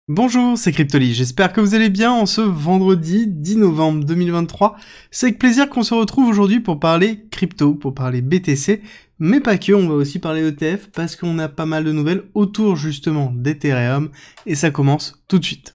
Bonjour, c'est Cryptoly, j'espère que vous allez bien en ce vendredi 10 novembre 2023. C'est avec plaisir qu'on se retrouve aujourd'hui pour parler crypto, pour parler BTC, mais pas que, on va aussi parler ETF parce qu'on a pas mal de nouvelles autour justement d'Ethereum et ça commence tout de suite.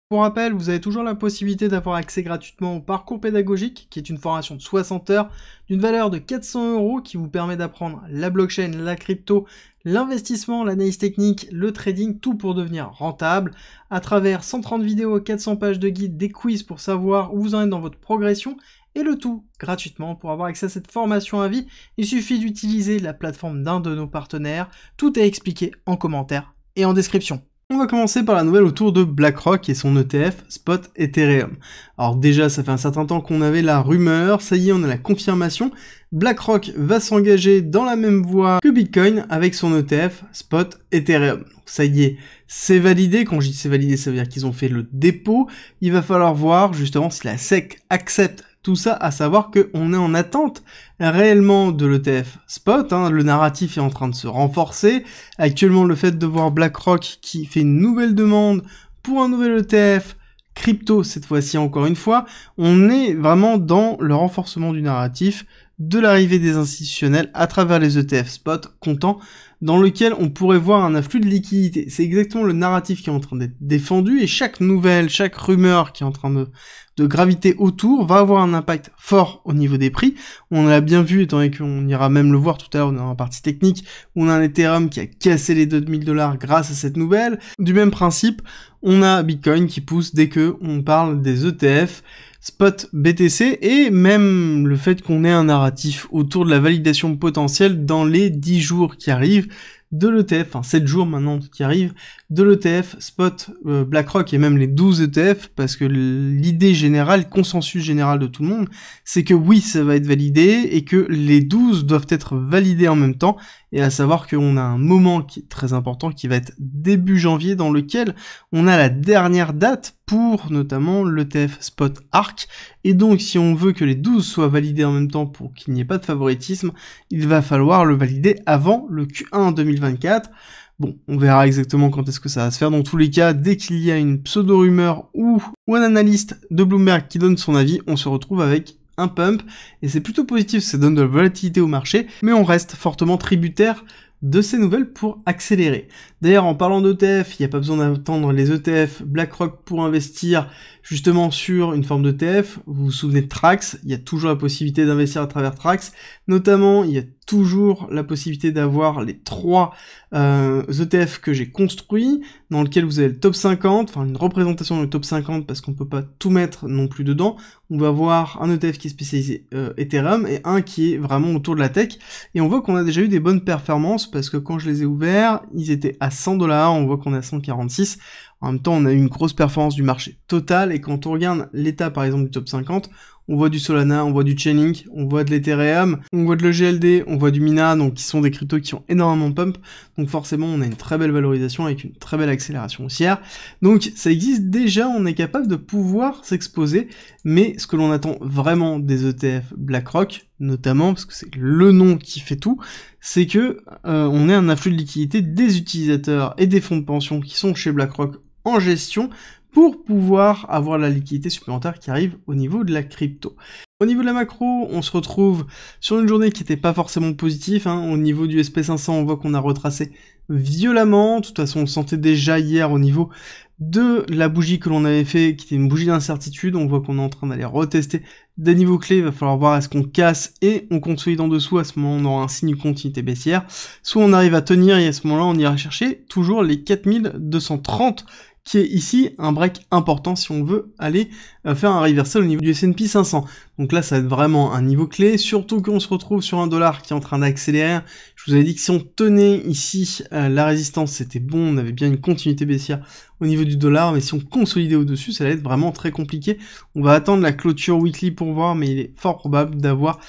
Pour rappel, vous avez toujours la possibilité d'avoir accès gratuitement au parcours pédagogique, qui est une formation de 60 heures, d'une valeur de 400 € qui vous permet d'apprendre la blockchain, la crypto, l'investissement, l'analyse technique, le trading, tout pour devenir rentable, à travers 130 vidéos, 400 pages de guide, des quiz pour savoir où vous en êtes dans votre progression, et le tout gratuitement. Pour avoir accès à cette formation à vie, il suffit d'utiliser la plateforme d'un de nos partenaires, tout est expliqué en commentaire et en description. On va commencer par la nouvelle autour de BlackRock et son ETF Spot Ethereum. Alors déjà, ça fait un certain temps qu'on avait la rumeur, ça y est, on a la confirmation. BlackRock va s'engager dans la même voie que Bitcoin avec son ETF Spot Ethereum. Donc ça y est, c'est validé. Quand je dis c'est validé, ça veut dire qu'ils ont fait le dépôt. Il va falloir voir justement si la SEC accepte tout ça, à savoir qu'on est en attente réellement de l'ETF Spot, le narratif est en train de se renforcer. Actuellement, le fait de voir BlackRock qui fait une nouvelle demande pour un nouvel ETF, crypto cette fois-ci encore une fois, on est vraiment dans le renforcement du narratif, de l'arrivée des institutionnels à travers les ETF Spot comptant, dans lequel on pourrait voir un afflux de liquidités. C'est exactement le narratif qui est en train d'être défendu, et chaque nouvelle, chaque rumeur qui est en train de graviter autour va avoir un impact fort au niveau des prix. On l'a bien vu, étant donné qu'on ira même le voir tout à l'heure dans la partie technique, où on a un Ethereum qui a cassé les 2000 $ grâce à cette nouvelle. Du même principe, on a Bitcoin qui pousse dès que on parle des ETF, Spot BTC, et même le fait qu'on ait un narratif autour de la validation potentielle dans les 10 jours qui arrivent de l'ETF, 7 jours maintenant qui arrivent, de l'ETF Spot BlackRock et même les 12 ETF, parce que l'idée générale, consensus général de tout le monde, c'est que oui, ça va être validé, et que les 12 doivent être validés en même temps, et à savoir qu'on a un moment qui est très important, qui va être début janvier, dans lequel on a la dernière date pour notamment l'ETF Spot ARK, et donc si on veut que les 12 soient validés en même temps pour qu'il n'y ait pas de favoritisme, il va falloir le valider avant le Q1 2024. Bon, on verra exactement quand est-ce que ça va se faire. Dans tous les cas, dès qu'il y a une pseudo-rumeur ou un analyste de Bloomberg qui donne son avis, on se retrouve avec un pump, et c'est plutôt positif, ça donne de la volatilité au marché, mais on reste fortement tributaire de ces nouvelles pour accélérer. D'ailleurs, en parlant d'ETF, il n'y a pas besoin d'attendre les ETF BlackRock pour investir justement sur une forme d'ETF. Vous vous souvenez de Trax, il y a toujours la possibilité d'investir à travers Trax. Notamment, il y a toujours la possibilité d'avoir les 3 ETF que j'ai construits, dans lequel vous avez le top 50, enfin une représentation du top 50, parce qu'on peut pas tout mettre non plus dedans. On va avoir un ETF qui est spécialisé Ethereum, et un qui est vraiment autour de la tech. Et on voit qu'on a déjà eu des bonnes performances, parce que quand je les ai ouverts, ils étaient à 100 $, on voit qu'on est à 146. En même temps, on a eu une grosse performance du marché total, et quand on regarde l'état par exemple du top 50, on voit du Solana, on voit du Chainlink, on voit de l'Ethereum, on voit de l'EGLD, on voit du Mina, donc qui sont des cryptos qui ont énormément pump, donc forcément on a une très belle valorisation avec une très belle accélération haussière. Donc ça existe déjà, on est capable de pouvoir s'exposer, mais ce que l'on attend vraiment des ETF BlackRock, notamment, parce que c'est le nom qui fait tout, c'est que on ait un afflux de liquidité des utilisateurs et des fonds de pension qui sont chez BlackRock en gestion, pour pouvoir avoir la liquidité supplémentaire qui arrive au niveau de la crypto. Au niveau de la macro, on se retrouve sur une journée qui n'était pas forcément positive, au niveau du SP500, on voit qu'on a retracé violemment. De toute façon, on le sentait déjà hier au niveau de la bougie que l'on avait fait, qui était une bougie d'incertitude. On voit qu'on est en train d'aller retester des niveaux clés. Il va falloir voir est-ce qu'on casse et on consolide en dessous. À ce moment, on aura un signe de continuité baissière. Soit on arrive à tenir, et à ce moment-là, on ira chercher toujours les 4230, qui est ici un break important si on veut aller faire un reversal au niveau du S&P 500. Donc là, ça va être vraiment un niveau clé, surtout qu'on se retrouve sur un dollar qui est en train d'accélérer. Je vous avais dit que si on tenait ici la résistance, c'était bon, on avait bien une continuité baissière au niveau du dollar, mais si on consolidait au-dessus, ça allait être vraiment très compliqué. On va attendre la clôture weekly pour voir, mais il est fort probable d'avoir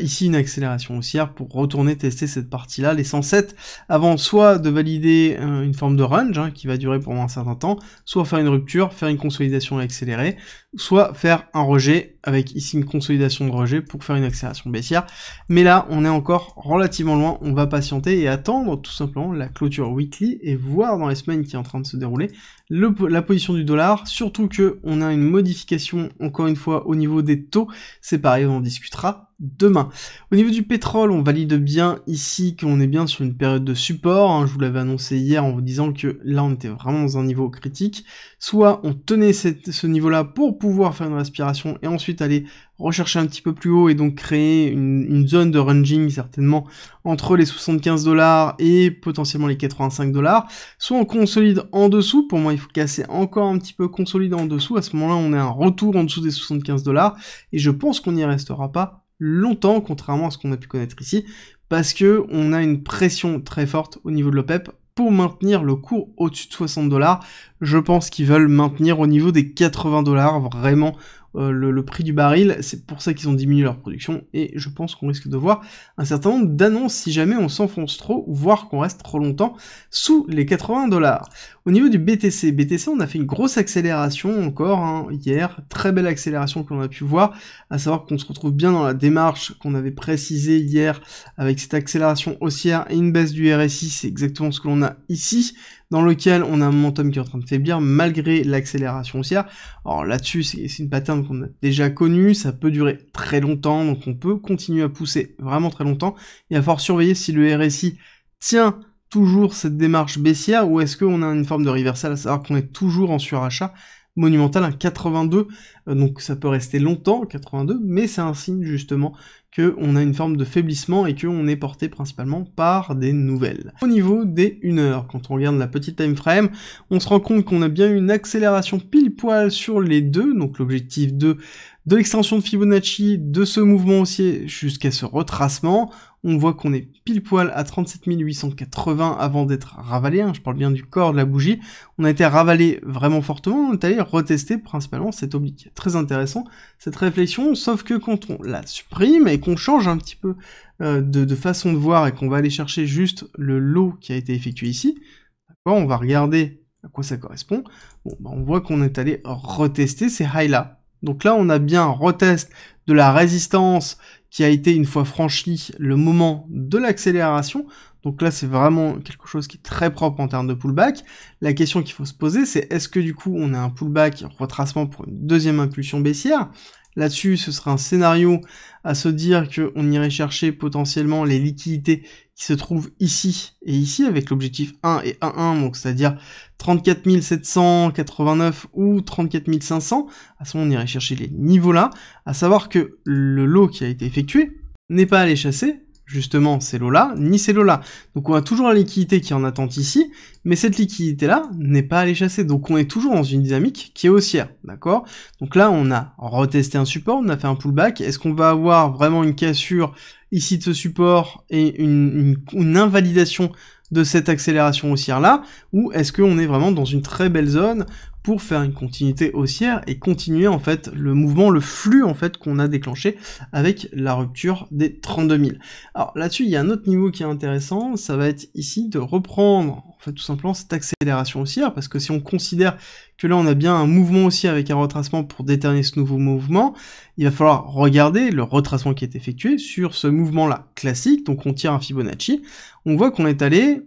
ici une accélération haussière pour retourner tester cette partie-là, les 107, avant soit de valider une forme de range qui va durer pendant un certain temps, soit faire une rupture, faire une consolidation accélérée, soit faire un rejet avec ici une consolidation de rejet pour faire une accélération baissière. Mais là, on est encore relativement loin, on va patienter et attendre tout simplement la clôture weekly et voir dans les semaines qui est en train de se dérouler la position du dollar, surtout que on a une modification, encore une fois, au niveau des taux. C'est pareil, on en discutera demain. Au niveau du pétrole, on valide bien ici qu'on est bien sur une période de support, hein. Je vous l'avais annoncé hier en vous disant que là on était vraiment dans un niveau critique. Soit on tenait ce niveau-là pour pouvoir faire une respiration et ensuite aller rechercher un petit peu plus haut et donc créer une zone de ranging certainement entre les 75 $ et potentiellement les 85 $. Soit on consolide en dessous, pour moi il faut casser encore un petit peu, consolider en dessous, à ce moment-là on est un retour en dessous des 75 $ et je pense qu'on n'y restera pas longtemps, contrairement à ce qu'on a pu connaître ici, parce que on a une pression très forte au niveau de l'OPEP pour maintenir le cours au-dessus de 60 $. Je pense qu'ils veulent maintenir au niveau des 80 $, vraiment le prix du baril, c'est pour ça qu'ils ont diminué leur production, et je pense qu'on risque de voir un certain nombre d'annonces si jamais on s'enfonce trop, voire qu'on reste trop longtemps sous les 80 $. Au niveau du BTC, on a fait une grosse accélération encore, hein, hier, très belle accélération que l'on a pu voir, à savoir qu'on se retrouve bien dans la démarche qu'on avait précisée hier, avec cette accélération haussière et une baisse du RSI, c'est exactement ce que l'on a ici, dans lequel on a un momentum qui est en train de faiblir malgré l'accélération haussière. Alors là-dessus, c'est une pattern qu'on a déjà connue, ça peut durer très longtemps, donc on peut continuer à pousser vraiment très longtemps. Il va falloir surveiller si le RSI tient toujours cette démarche baissière ou est-ce qu'on a une forme de reversal, à savoir qu'on est toujours en surachat monumental, un 82, donc ça peut rester longtemps, 82, mais c'est un signe justement qu'on a une forme de faiblissement et qu'on est porté principalement par des nouvelles. Au niveau des 1 heure, quand on regarde la petite time frame, on se rend compte qu'on a bien une accélération pile poil sur les deux, donc l'objectif de l'extension de Fibonacci, de ce mouvement haussier jusqu'à ce retracement. On voit qu'on est pile poil à 37 880 avant d'être ravalé, hein, je parle bien du corps de la bougie. On a été ravalé vraiment fortement, on est allé retester principalement cet oblique. Très intéressant cette réflexion, sauf que quand on la supprime et qu'on change un petit peu de façon de voir et qu'on va aller chercher juste le lot qui a été effectué ici, d'accord, on va regarder à quoi ça correspond. Bon, bah on voit qu'on est allé retester ces highs-là. Donc là, on a bien un retest de la résistance qui a été une fois franchi le moment de l'accélération. Donc là, c'est vraiment quelque chose qui est très propre en termes de pullback. La question qu'il faut se poser, c'est est-ce que du coup, on a un pullback, un retracement pour une deuxième impulsion baissière? Là-dessus, ce serait un scénario à se dire qu'on irait chercher potentiellement les liquidités qui se trouvent ici et ici, avec l'objectif 1 et 1,1, donc c'est-à-dire 34 789 ou 34 500. À ce moment, on irait chercher les niveaux-là, à savoir que le lot qui a été effectué n'est pas allé chasser justement ces lots-là, ni ces lots-là. Donc on a toujours la liquidité qui est en attente ici, mais cette liquidité-là n'est pas allée chasser. Donc on est toujours dans une dynamique qui est haussière, d'accord? Donc là, on a retesté un support, on a fait un pullback. Est-ce qu'on va avoir vraiment une cassure ici de ce support et une invalidation de cette accélération haussière-là, ou est-ce qu'on est vraiment dans une très belle zone pour faire une continuité haussière et continuer en fait le mouvement, le flux en fait qu'on a déclenché avec la rupture des 32 000. Alors là-dessus, il y a un autre niveau qui est intéressant, ça va être ici de reprendre en fait tout simplement cette accélération haussière, parce que si on considère que là on a bien un mouvement haussier avec un retracement pour déterminer ce nouveau mouvement, il va falloir regarder le retracement qui est effectué sur ce mouvement-là classique, donc on tire un Fibonacci, on voit qu'on est allé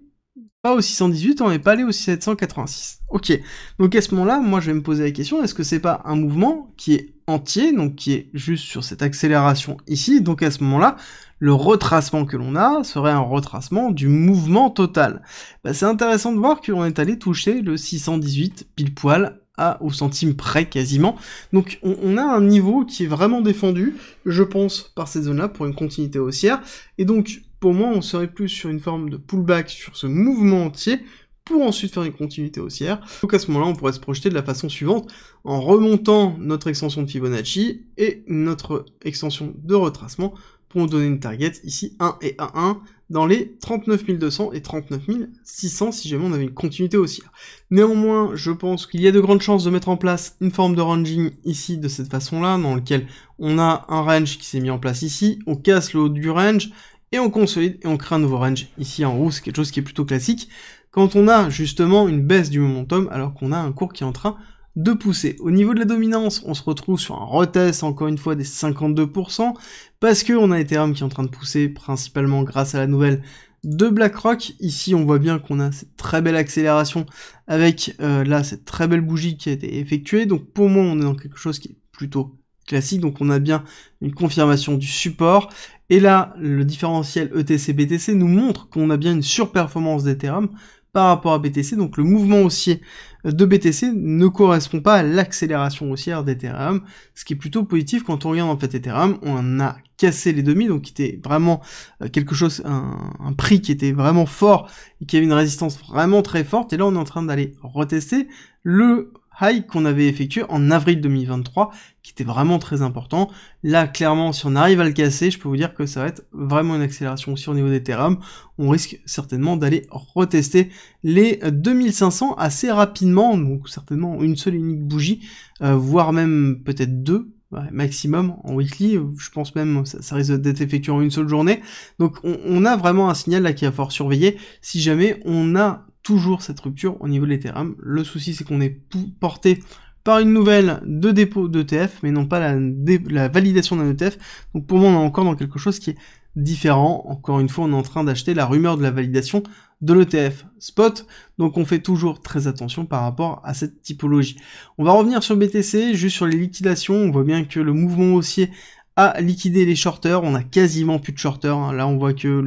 pas au 618, on n'est pas allé au 786. Ok, donc à ce moment-là, moi je vais me poser la question, est-ce que c'est pas un mouvement qui est entier, donc qui est juste sur cette accélération ici, donc à ce moment-là, le retracement que l'on a serait un retracement du mouvement total. Bah, c'est intéressant de voir qu'on est allé toucher le 618 pile poil au centime près quasiment, donc on a un niveau qui est vraiment défendu, je pense, par cette zone-là pour une continuité haussière, et donc pour moi, on serait plus sur une forme de pullback sur ce mouvement entier pour ensuite faire une continuité haussière. Donc à ce moment-là, on pourrait se projeter de la façon suivante, en remontant notre extension de Fibonacci et notre extension de retracement pour nous donner une target ici 1 et 1,1 dans les 39 200 et 39 600 si jamais on avait une continuité haussière. Néanmoins, je pense qu'il y a de grandes chances de mettre en place une forme de ranging ici de cette façon-là, dans lequel on a un range qui s'est mis en place ici, on casse le haut du range, et on consolide et on crée un nouveau range. Ici en haut, c'est quelque chose qui est plutôt classique. Quand on a justement une baisse du momentum, alors qu'on a un cours qui est en train de pousser. Au niveau de la dominance, on se retrouve sur un retest, encore une fois, des 52%, parce qu'on a Ethereum qui est en train de pousser, principalement grâce à la nouvelle de BlackRock. Ici, on voit bien qu'on a cette très belle accélération avec, là, cette très belle bougie qui a été effectuée. Donc, pour moi, on est dans quelque chose qui est plutôt classique, donc on a bien une confirmation du support, et là, le différentiel ETC-BTC nous montre qu'on a bien une surperformance d'Ethereum par rapport à BTC, donc le mouvement haussier de BTC ne correspond pas à l'accélération haussière d'Ethereum, ce qui est plutôt positif. Quand on regarde en fait Ethereum, on a cassé les demi, donc qui était vraiment quelque chose, un prix qui était vraiment fort, et qui avait une résistance vraiment très forte, et là on est en train d'aller retester le high qu'on avait effectué en avril 2023, qui était vraiment très important. Là, clairement, si on arrive à le casser, je peux vous dire que ça va être vraiment une accélération aussi au niveau d'Ethereum. On risque certainement d'aller retester les 2500 assez rapidement, donc certainement une seule et unique bougie, voire même peut-être deux, maximum en weekly, je pense même ça risque d'être effectué en une seule journée. Donc on a vraiment un signal là qui va falloir surveiller si jamais on a toujours cette rupture au niveau de l'Ethereum. Le souci c'est qu'on est porté par une nouvelle de dépôt d'ETF, mais non pas la validation d'un ETF. Donc pour moi on est encore dans quelque chose qui est différent. Encore une fois on est en train d'acheter la rumeur de la validation de l'ETF spot, donc on fait toujours très attention par rapport à cette typologie. On va revenir sur BTC, juste sur les liquidations. On voit bien que le mouvement haussier a liquidé les shorters, on a quasiment plus de shorters, hein. Là on voit que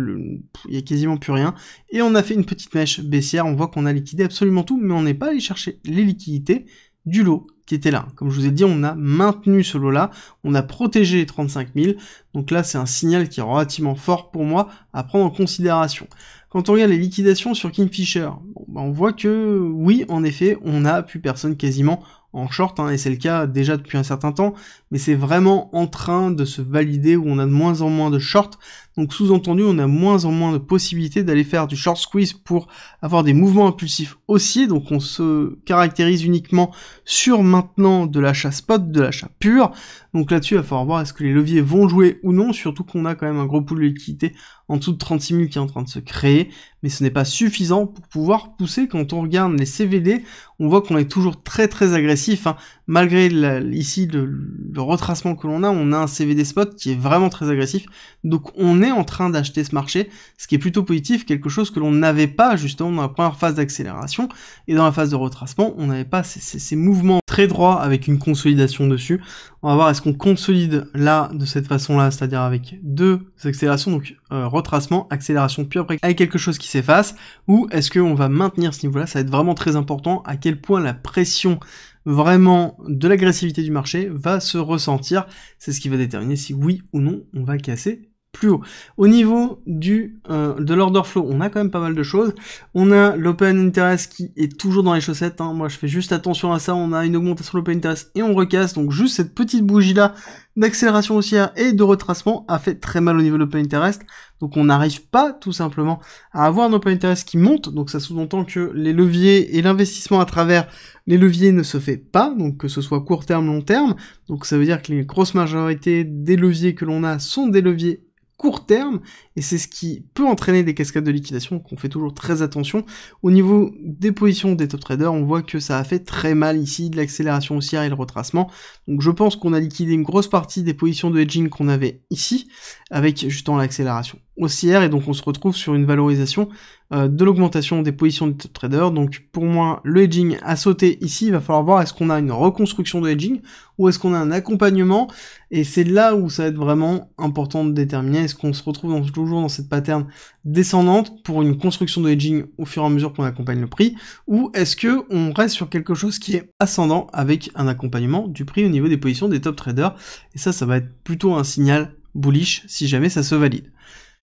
il y a quasiment plus rien, et on a fait une petite mèche baissière, on voit qu'on a liquidé absolument tout, mais on n'est pas allé chercher les liquidités du lot qui était là. Comme je vous ai dit, on a maintenu ce lot-là, on a protégé les 35 000, donc là c'est un signal qui est relativement fort pour moi à prendre en considération. Quand on regarde les liquidations sur Kingfisher, on voit que oui, en effet, on n'a plus personne quasiment en short, hein, et c'est le cas déjà depuis un certain temps, mais c'est vraiment en train de se valider où on a de moins en moins de short, donc sous-entendu on a moins en moins de possibilités d'aller faire du short squeeze pour avoir des mouvements impulsifs haussiers, donc on se caractérise uniquement sur maintenant de l'achat spot, de l'achat pur, donc là-dessus il va falloir voir est-ce que les leviers vont jouer ou non, surtout qu'on a quand même un gros pool de liquidité en dessous de 36 000 qui est en train de se créer, mais ce n'est pas suffisant pour pouvoir pousser. Quand on regarde les CVD, on voit qu'on est toujours très très agressif, hein. Malgré ici le retracement que l'on a, on a un CVD spot qui est vraiment très agressif, donc on est en train d'acheter ce marché, ce qui est plutôt positif, quelque chose que l'on n'avait pas justement dans la première phase d'accélération, et dans la phase de retracement, on n'avait pas ces mouvements très droits avec une consolidation dessus. On va voir est-ce qu'on consolide là de cette façon-là, c'est-à-dire avec deux accélérations, donc retracement, accélération, puis après avec quelque chose qui s'efface, ou est-ce qu'on va maintenir ce niveau-là. Ça va être vraiment très important à quel point la pression vraiment de l'agressivité du marché va se ressentir. C'est ce qui va déterminer si oui ou non on va casser plus haut. Au niveau de l'order flow, on a quand même pas mal de choses. On a l'open interest qui est toujours dans les chaussettes, hein. Moi je fais juste attention à ça. On a une augmentation de l'open interest et on recasse, donc juste cette petite bougie là d'accélération haussière et de retracement a fait très mal au niveau de l'open interest, donc on n'arrive pas tout simplement à avoir un open interest qui monte, donc ça sous-entend que les leviers et l'investissement à travers les leviers ne se fait pas, donc que ce soit court terme, long terme, donc ça veut dire que les grosses majorités des leviers que l'on a sont des leviers court terme, et c'est ce qui peut entraîner des cascades de liquidation, donc on fait toujours très attention. Au niveau des positions des top traders, on voit que ça a fait très mal ici, de l'accélération haussière et le retracement, donc je pense qu'on a liquidé une grosse partie des positions de hedging qu'on avait ici, avec justement l'accélération haussière, et donc on se retrouve sur une valorisation de l'augmentation des positions des top traders. Donc pour moi, le hedging a sauté ici, il va falloir voir est-ce qu'on a une reconstruction de hedging, ou est-ce qu'on a un accompagnement, et c'est là où ça va être vraiment important de déterminer, est-ce qu'on se retrouve toujours dans cette pattern descendante pour une construction de hedging au fur et à mesure qu'on accompagne le prix, ou est-ce que on reste sur quelque chose qui est ascendant avec un accompagnement du prix au niveau des positions des top traders, et ça va être plutôt un signal bullish si jamais ça se valide.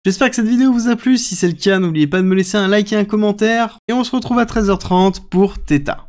J'espère que cette vidéo vous a plu, si c'est le cas, n'oubliez pas de me laisser un like et un commentaire, et on se retrouve à 13h30 pour Theta.